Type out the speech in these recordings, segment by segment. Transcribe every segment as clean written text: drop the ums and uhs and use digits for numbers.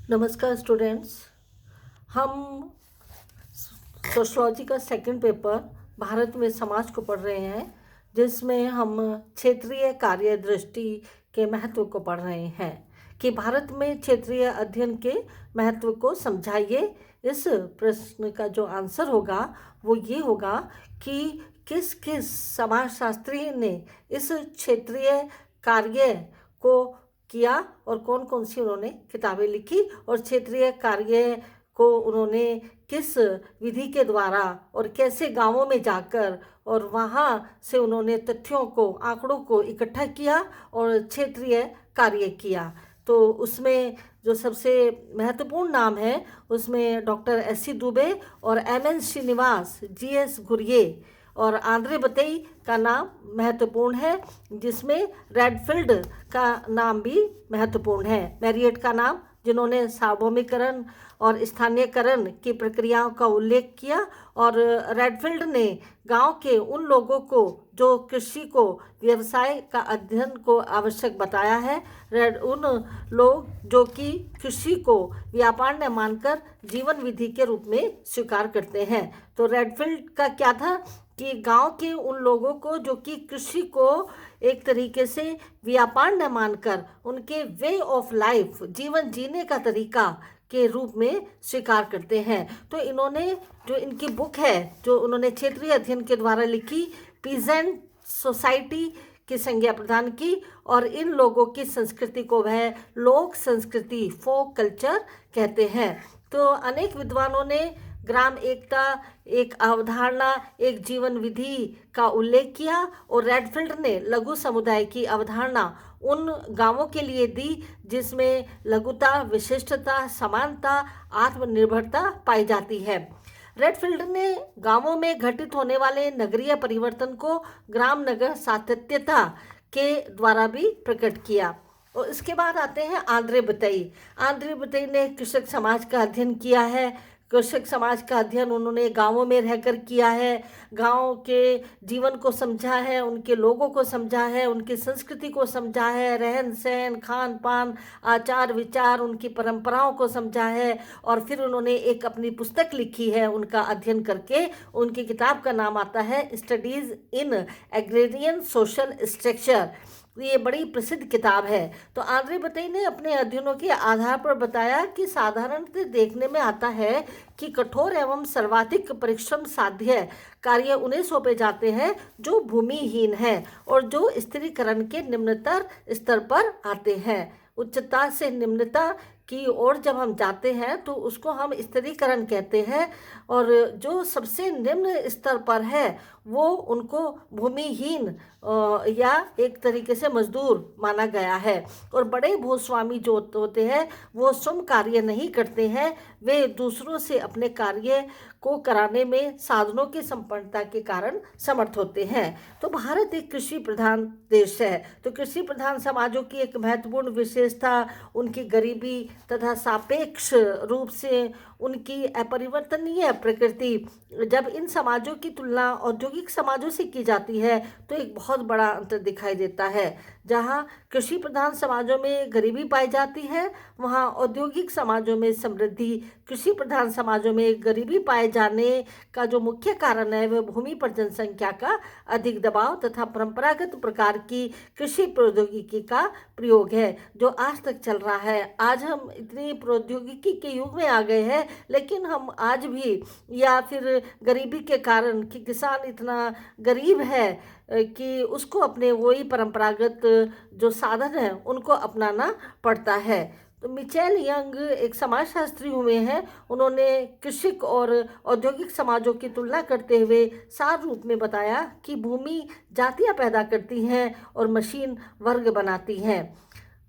नमस्कार स्टूडेंट्स। हम सोशलॉजी का सेकंड पेपर भारत में समाज को पढ़ रहे हैं, जिसमें हम क्षेत्रीय कार्य दृष्टि के महत्व को पढ़ रहे हैं कि भारत में क्षेत्रीय अध्ययन के महत्व को समझाइए। इस प्रश्न का जो आंसर होगा वो ये होगा कि किस किस समाजशास्त्री ने इस क्षेत्रीय कार्य को किया और कौन कौन सी उन्होंने किताबें लिखी और क्षेत्रीय कार्य को उन्होंने किस विधि के द्वारा और कैसे गांवों में जाकर और वहां से उन्होंने तथ्यों को, आंकड़ों को इकट्ठा किया और क्षेत्रीय कार्य किया। तो उसमें जो सबसे महत्वपूर्ण नाम है उसमें डॉक्टर एस.सी. दुबे और एम.एन. श्रीनिवास, जी.एस. गुर्ये और आंद्रे बतई का नाम महत्वपूर्ण है, जिसमें रेडफील्ड का नाम भी महत्वपूर्ण है। मैरियट का नाम, जिन्होंने सार्वभौमिकरण और स्थानीयकरण की प्रक्रियाओं का उल्लेख किया, और रेडफील्ड ने गांव के उन लोगों को जो कृषि को, व्यवसाय का अध्ययन को आवश्यक बताया है। उन लोग जो कि कृषि को व्यापार न मानकर जीवन विधि के रूप में स्वीकार करते हैं। तो रेडफील्ड का क्या था कि गांव के उन लोगों को जो कि कृषि को एक तरीके से व्यापार न मानकर उनके वे ऑफ लाइफ, जीवन जीने का तरीका के रूप में स्वीकार करते हैं। तो इन्होंने जो इनकी बुक है जो उन्होंने क्षेत्रीय अध्ययन के द्वारा लिखी, पीजेंट सोसाइटी की संज्ञा प्रदान की, और इन लोगों की संस्कृति को वह लोक संस्कृति, फोक कल्चर कहते हैं। तो अनेक विद्वानों ने ग्राम एकता, एक अवधारणा, एक जीवन विधि का उल्लेख किया, और रेडफील्ड ने लघु समुदाय की अवधारणा उन गांवों के लिए दी जिसमें लघुता, विशिष्टता, समानता, आत्मनिर्भरता पाई जाती है। रेडफील्ड ने गांवों में घटित होने वाले नगरीय परिवर्तन को ग्राम नगर सातत्यता के द्वारा भी प्रकट किया। और इसके बाद आते हैं आंद्रे बतई। आंद्रे बतई ने कृषक समाज का अध्ययन किया है। कृषक समाज का अध्ययन उन्होंने गांवों में रहकर किया है, गांव के जीवन को समझा है, उनके लोगों को समझा है, उनकी संस्कृति को समझा है, रहन सहन, खान पान, आचार विचार, उनकी परंपराओं को समझा है, और फिर उन्होंने एक अपनी पुस्तक लिखी है उनका अध्ययन करके। उनकी किताब का नाम आता है studies in agrarian social structure. ये बड़ी प्रसिद्ध किताब है। तो आंद्रे बतई ने अपने अध्ययनों के आधार पर बताया कि साधारणतः देखने में आता है कि कठोर एवं सर्वाधिक परिश्रम साध्य कार्य उन्हें सौंपे जाते हैं जो भूमिहीन हैं और जो स्त्रीकरण के निम्नतर स्तर पर आते हैं। उच्चता से निम्नता की ओर जब हम जाते हैं तो उसको हम स्त्रीकरण कहते हैं, और जो सबसे निम्न स्तर पर है वो उनको भूमिहीन या एक तरीके से मजदूर माना गया है। और बड़े भूस्वामी जो होते हैं वो श्रम कार्य नहीं करते हैं, वे दूसरों से अपने कार्य को कराने में साधनों की संपन्नता के कारण समर्थ होते हैं। तो भारत एक कृषि प्रधान देश है। तो कृषि प्रधान समाजों की एक महत्वपूर्ण विशेषता उनकी गरीबी तथा सापेक्ष रूप से उनकी अपरिवर्तनीय प्रकृति। जब इन समाजों की तुलना औद्योगिक समाजों से की जाती है तो एक बहुत बड़ा अंतर दिखाई देता है। जहाँ कृषि प्रधान समाजों में गरीबी पाई जाती है, वहाँ औद्योगिक समाजों में समृद्धि। कृषि प्रधान समाजों में गरीबी पाए जाने का जो मुख्य कारण है वह भूमि पर जनसंख्या का अधिक दबाव तथा परंपरागत प्रकार की कृषि प्रौद्योगिकी का प्रयोग है, जो आज तक चल रहा है। आज हम इतनी प्रौद्योगिकी के युग में आ गए हैं, लेकिन हम आज भी, या फिर गरीबी के कारण कि किसान इतना गरीब है कि उसको अपने वही परंपरागत जो साधन है उनको अपनाना पड़ता है। तो मिचेल यंग एक समाजशास्त्री हुए हैं। उन्होंने कृषक और औद्योगिक समाजों की तुलना करते हुए सार रूप में बताया कि भूमि जातियां पैदा करती हैं और मशीन वर्ग बनाती हैं।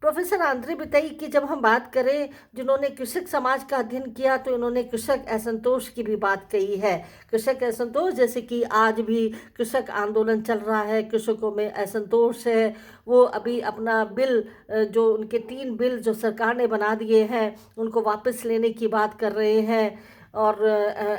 प्रोफेसर आंद्रे बतई की जब हम बात करें, जिन्होंने कृषक समाज का अध्ययन किया, तो इन्होंने कृषक असंतोष की भी बात कही है। कृषक असंतोष, जैसे कि आज भी कृषक आंदोलन चल रहा है, कृषकों में असंतोष है, वो अभी अपना बिल, जो उनके 3 बिल जो सरकार ने बना दिए हैं उनको वापस लेने की बात कर रहे हैं। और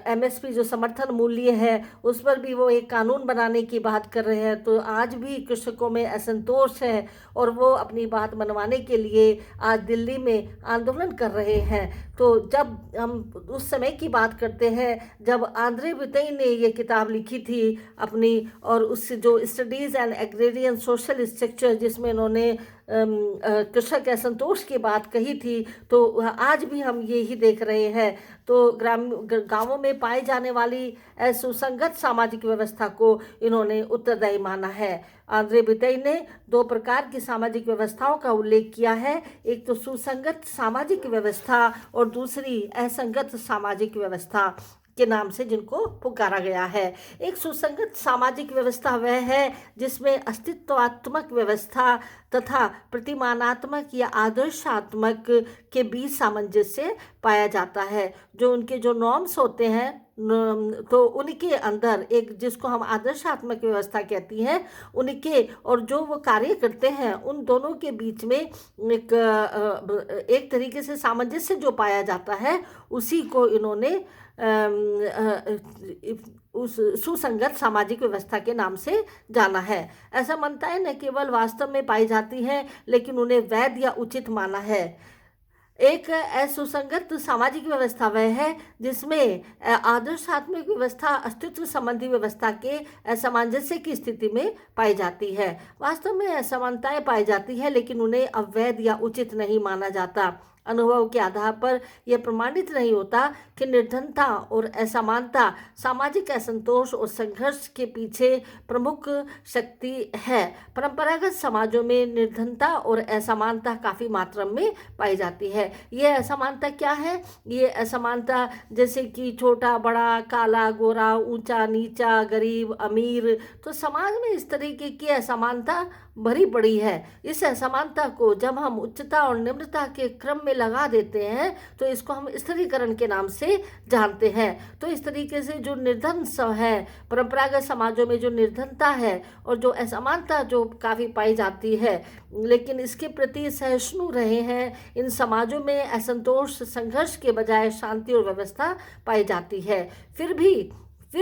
एमएसपी जो समर्थन मूल्य है उस पर भी वो एक कानून बनाने की बात कर रहे हैं। तो आज भी कृषकों में असंतोष है और वो अपनी बात मनवाने के लिए आज दिल्ली में आंदोलन कर रहे हैं। तो जब हम उस समय की बात करते हैं जब आंद्रे बितेई ने ये किताब लिखी थी अपनी, और उस जो studies and agrarian social structure जिसमें उन्होंने कृषक असंतोष की बात कही थी, तो आज भी हम यही देख रहे हैं। तो गांवों में पाई जाने वाली असुसंगत सामाजिक व्यवस्था को इन्होंने उत्तरदायी माना है। आंद्रे बितेई ने दो प्रकार की सामाजिक व्यवस्थाओं का उल्लेख किया है, एक तो सुसंगत सामाजिक व्यवस्था और दूसरी असंगत सामाजिक व्यवस्था के नाम से जिनको पुकारा गया है। एक सुसंगत सामाजिक व्यवस्था वह है जिसमें अस्तित्वात्मक व्यवस्था तथा प्रतिमानात्मक या आदर्शात्मक के बीच सामंजस्य पाया जाता है। जो उनके जो नॉर्म्स होते हैं तो उनके अंदर एक, जिसको हम आदर्शात्मक व्यवस्था कहती हैं, उनके और जो वो कार्य करते हैं उन दोनों के बीच में एक तरीके से सामंजस्य जो पाया जाता है उसी को इन्होंने उस सुसंगत सामाजिक व्यवस्था के नाम से जाना है। ऐसा मानता है न केवल वास्तव में पाई जाती है लेकिन उन्हें वैध या उचित माना है। एक असुसंगत सामाजिक व्यवस्था वह है जिसमें आदर्शात्मक व्यवस्था अस्तित्व संबंधी व्यवस्था के असमंजस्य की स्थिति में पाई जाती है। वास्तव में असमानताएं पाई जाती है लेकिन उन्हें अवैध या उचित नहीं माना जाता। अनुभव के आधार पर यह प्रमाणित नहीं होता कि निर्धनता और असमानता सामाजिक असंतोष और संघर्ष के पीछे प्रमुख शक्ति है। परंपरागत समाजों में निर्धनता और असमानता काफ़ी मात्रा में पाई जाती है। यह असमानता क्या है? ये असमानता जैसे कि छोटा बड़ा, काला गोरा, ऊंचा नीचा, गरीब अमीर, तो समाज में इस तरीके की असमानता भरी पड़ी है। इस असमानता को जब हम उच्चता और निम्नता के क्रम में लगा देते हैं तो इसको हम स्थिरीकरण के नाम से जानते हैं। तो इस तरीके से जो निर्धन है, परंपरागत समाजों में जो निर्धनता है और जो असमानता जो काफ़ी पाई जाती है, लेकिन इसके प्रति सहिष्णु रहे हैं, इन समाजों में असंतोष संघर्ष के बजाय शांति और व्यवस्था पाई जाती है। फिर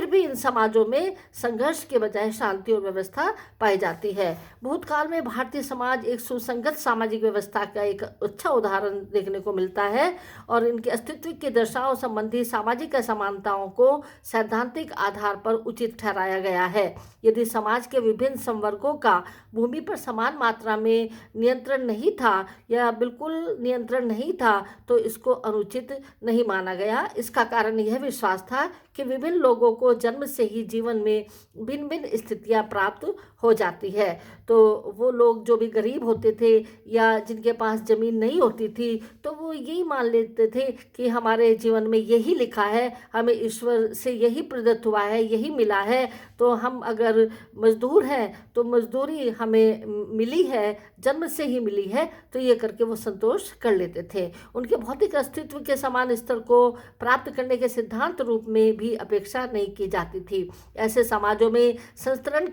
भी इन समाजों में संघर्ष के बजाय शांति और व्यवस्था पाई जाती है। भूतकाल में भारतीय समाज एक सुसंगत सामाजिक व्यवस्था का एक अच्छा उदाहरण देखने को मिलता है और इनके अस्तित्व के दर्शाव संबंधी सामाजिक असमानताओं को सैद्धांतिक आधार पर उचित ठहराया गया है। यदि समाज के विभिन्न संवर्गों का भूमि पर समान मात्रा में नियंत्रण नहीं था या बिल्कुल नियंत्रण नहीं था तो इसको अनुचित नहीं माना गया। इसका कारण यह विश्वास था कि विभिन्न लोगों को जन्म से ही जीवन में भिन्न भिन्न स्थितियां प्राप्त हो जाती है। तो वो लोग जो भी गरीब होते थे या जिनके पास ज़मीन नहीं होती थी तो वो यही मान लेते थे कि हमारे जीवन में यही लिखा है, हमें ईश्वर से यही प्रदत्त हुआ है, यही मिला है, तो हम अगर मजदूर हैं तो मजदूरी हमें मिली है, जन्म से ही मिली है, तो ये करके वो संतोष कर लेते थे। उनके भौतिक अस्तित्व के समान स्तर को प्राप्त करने के सिद्धांत रूप में भी अपेक्षा नहीं की जाती थी। ऐसे समाजों में संस्तरण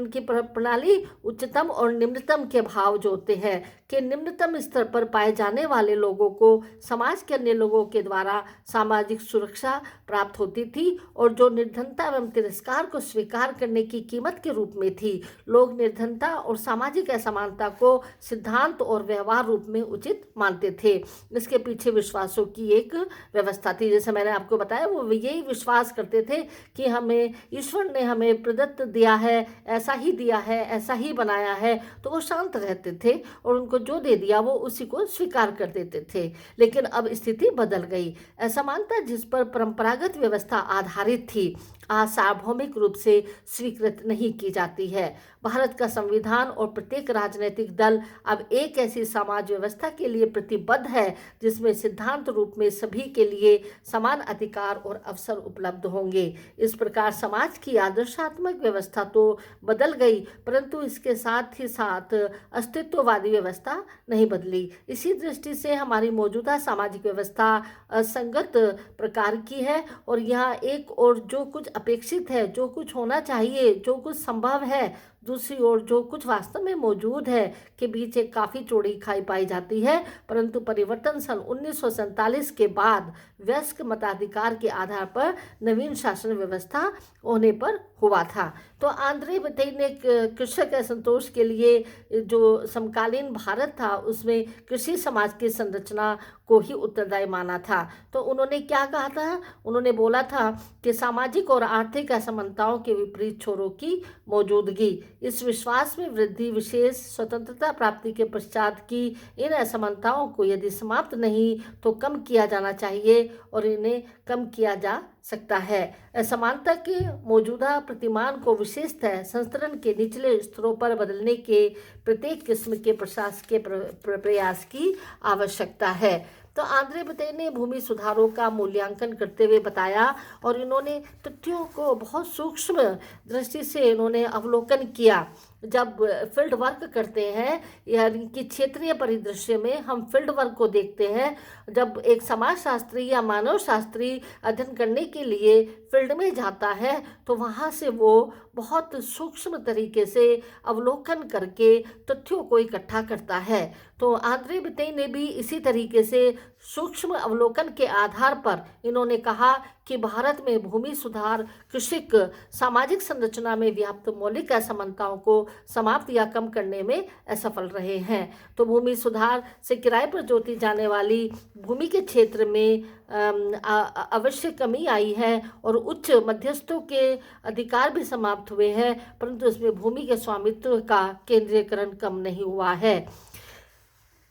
की प्रणाली उच्चतम और निम्नतम के भाव जो होते हैं कि निम्नतम स्तर पर पाए जाने वाले लोगों को समाज के अन्य लोगों के द्वारा सामाजिक सुरक्षा प्राप्त होती थी और जो निर्धनता एवं तिरस्कार को स्वीकार करने की कीमत के रूप में थी। लोग निर्धनता और सामाजिक असमानता को सिद्धांत और व्यवहार रूप में उचित मानते थे। इसके पीछे विश्वासों की एक व्यवस्था थी। जैसे मैंने आपको बताया, वो यही विश्वास करते थे कि हमें ईश्वर ने हमें प्रदत्त दिया है, ऐसा ही दिया है, ऐसा ही बनाया है, तो वो शांत रहते थे और उनको जो दे दिया वो उसी को स्वीकार कर देते थे। लेकिन अब स्थिति बदल गई। असमानता जिस पर परंपरागत व्यवस्था आधारित थी आज सार्वभौमिक रूप से स्वीकृत नहीं की जाती है। भारत का संविधान और प्रत्येक राजनीतिक दल अब एक ऐसी समाज व्यवस्था के लिए प्रतिबद्ध है जिसमें सिद्धांत रूप में सभी के लिए समान अधिकार और अवसर उपलब्ध होंगे। इस प्रकार समाज की आदर्शात्मक व्यवस्था तो बदल गई परंतु इसके साथ ही साथ अस्तित्ववादी व्यवस्था नहीं बदली। इसी दृष्टि से हमारी मौजूदा सामाजिक व्यवस्था असंगत प्रकार की है और यहाँ एक और जो कुछ अपेक्षित है, जो कुछ होना चाहिए, जो कुछ संभव है, दूसरी ओर जो कुछ वास्तव में मौजूद है के बीच एक काफ़ी चौड़ी खाई पाई जाती है, परंतु परिवर्तन सन 1947 के बाद वयस्क मताधिकार के आधार पर नवीन शासन व्यवस्था होने पर हुआ था। तो आंद्रे बथई ने कृषक असंतोष के लिए जो समकालीन भारत था उसमें कृषि समाज की संरचना को ही उत्तरदायी माना था। तो उन्होंने क्या कहा था? उन्होंने बोला था कि सामाजिक और आर्थिक असमानताओं के विपरीत छोरों की मौजूदगी, इस विश्वास में वृद्धि, विशेष स्वतंत्रता प्राप्ति के पश्चात की इन असमानताओं को यदि समाप्त नहीं तो कम किया जाना चाहिए और इन्हें कम किया जा सकता है। असमानता के मौजूदा प्रतिमान को विशेषतः संस्तरण के निचले स्तरों पर बदलने के प्रत्येक किस्म के प्रशासकीय प्रयास की आवश्यकता है। तो आंद्रे बथई ने भूमि सुधारों का मूल्यांकन करते हुए बताया और इन्होंने तथ्यों को बहुत सूक्ष्म दृष्टि से इन्होंने अवलोकन किया। जब फील्ड वर्क करते हैं यानी कि क्षेत्रीय परिदृश्य में हम फील्ड वर्क को देखते हैं, जब एक समाजशास्त्री या मानव शास्त्री अध्ययन करने के लिए फील्ड में जाता है तो वहाँ से वो बहुत सूक्ष्म तरीके से अवलोकन करके तथ्यों को इकट्ठा करता है। तो आंद्रे बथई ने भी इसी तरीके से सूक्ष्म अवलोकन के आधार पर इन्होंने कहा कि भारत में भूमि सुधार कृषिक सामाजिक संरचना में व्याप्त मौलिक असमानताओं को समाप्त या कम करने में असफल रहे हैं। तो भूमि सुधार से किराए पर जोती जाने वाली भूमि के क्षेत्र में अवश्य कमी आई है और उच्च मध्यस्थों के अधिकार भी समाप्त हुए हैं, परंतु इसमें भूमि के स्वामित्व का केंद्रीयकरण कम नहीं हुआ है।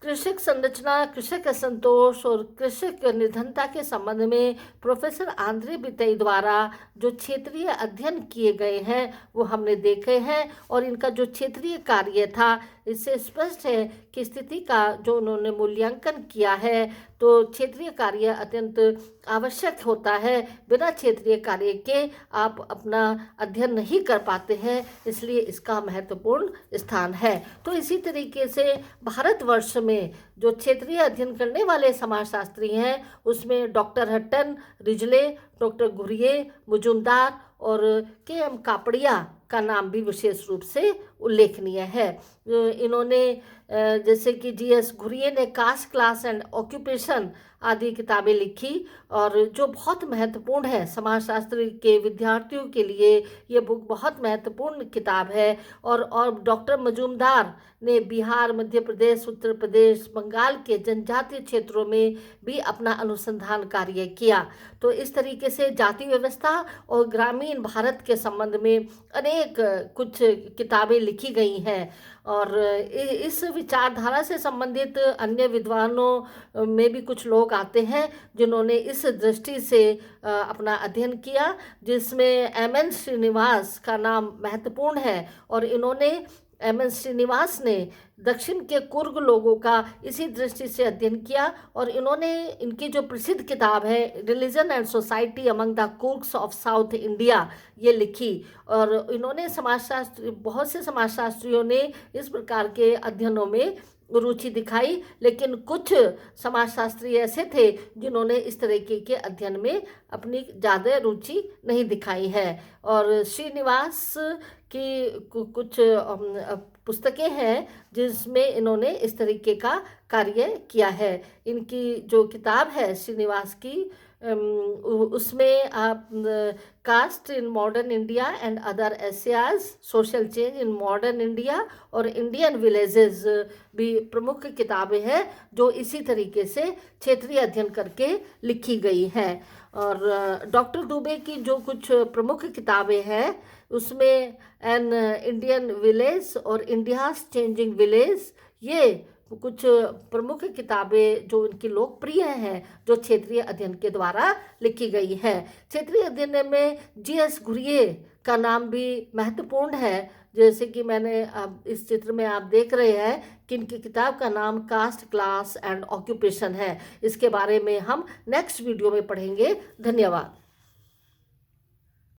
कृषक संरचना, कृषक असंतोष और कृषक निर्धनता के संबंध में प्रोफेसर आंद्रे बथई द्वारा जो क्षेत्रीय अध्ययन किए गए हैं वो हमने देखे हैं और इनका जो क्षेत्रीय कार्य था इससे स्पष्ट है कि स्थिति का जो उन्होंने मूल्यांकन किया है तो क्षेत्रीय कार्य अत्यंत आवश्यक होता है। बिना क्षेत्रीय कार्य के आप अपना अध्ययन नहीं कर पाते हैं, इसलिए इसका महत्वपूर्ण स्थान है। तो इसी तरीके से भारतवर्ष में जो क्षेत्रीय अध्ययन करने वाले समाजशास्त्री हैं उसमें doctor Hutton, Risley, doctor Ghurye, Majumdar और के.एम. कापड़िया का नाम भी विशेष रूप से उल्लेखनीय है। इन्होंने जैसे कि जी.एस. घुरिये ने कास्ट, क्लास एंड ऑक्यूपेशन आदि किताबें लिखी और जो बहुत महत्वपूर्ण है समाजशास्त्र के विद्यार्थियों के लिए ये बुक बहुत महत्वपूर्ण किताब है। और डॉक्टर मजूमदार ने बिहार, मध्य प्रदेश, उत्तर प्रदेश, बंगाल के जनजातीय क्षेत्रों में भी अपना अनुसंधान कार्य किया। तो इस तरीके से जाति व्यवस्था और ग्रामीण भारत के संबंध में अनेक कुछ किताबें लिखी गई हैं और इस विचारधारा से संबंधित अन्य विद्वानों में भी कुछ लोग आते हैं जिन्होंने इस दृष्टि से अपना अध्ययन किया, जिसमें एम.एन. श्रीनिवास का नाम महत्वपूर्ण है और इन्होंने एम.एन. श्रीनिवास ने दक्षिण के कुर्ग लोगों का इसी दृष्टि से अध्ययन किया और इन्होंने इनकी जो प्रसिद्ध किताब है religion and society among the Coorgs of South India ये लिखी और इन्होंने बहुत से समाजशास्त्रियों ने इस प्रकार के अध्ययनों में रुचि दिखाई, लेकिन कुछ समाजशास्त्री ऐसे थे जिन्होंने इस तरीके के अध्ययन में अपनी ज़्यादा रुचि नहीं दिखाई है। और श्रीनिवास की कुछ पुस्तकें हैं जिसमें इन्होंने इस तरीके का कार्य किया है। इनकी जो किताब है श्रीनिवास की उसमें आप caste in modern India and other essays, social change in modern India और इंडियन विलेजेस भी प्रमुख किताबें हैं जो इसी तरीके से क्षेत्रीय अध्ययन करके लिखी गई हैं। और डॉक्टर दुबे की जो कुछ प्रमुख किताबें हैं उसमें एन इंडियन विलेज और इंडियाज चेंजिंग विलेज ये कुछ प्रमुख किताबें जो इनकी लोकप्रिय हैं जो क्षेत्रीय अध्ययन के द्वारा लिखी गई हैं। क्षेत्रीय अध्ययन में जी.एस. घुरिये का नाम भी महत्वपूर्ण है। जैसे कि मैंने अब इस चित्र में आप देख रहे हैं कि इनकी किताब का नाम कास्ट, क्लास एंड ऑक्यूपेशन है। इसके बारे में हम नेक्स्ट वीडियो में पढ़ेंगे। धन्यवाद।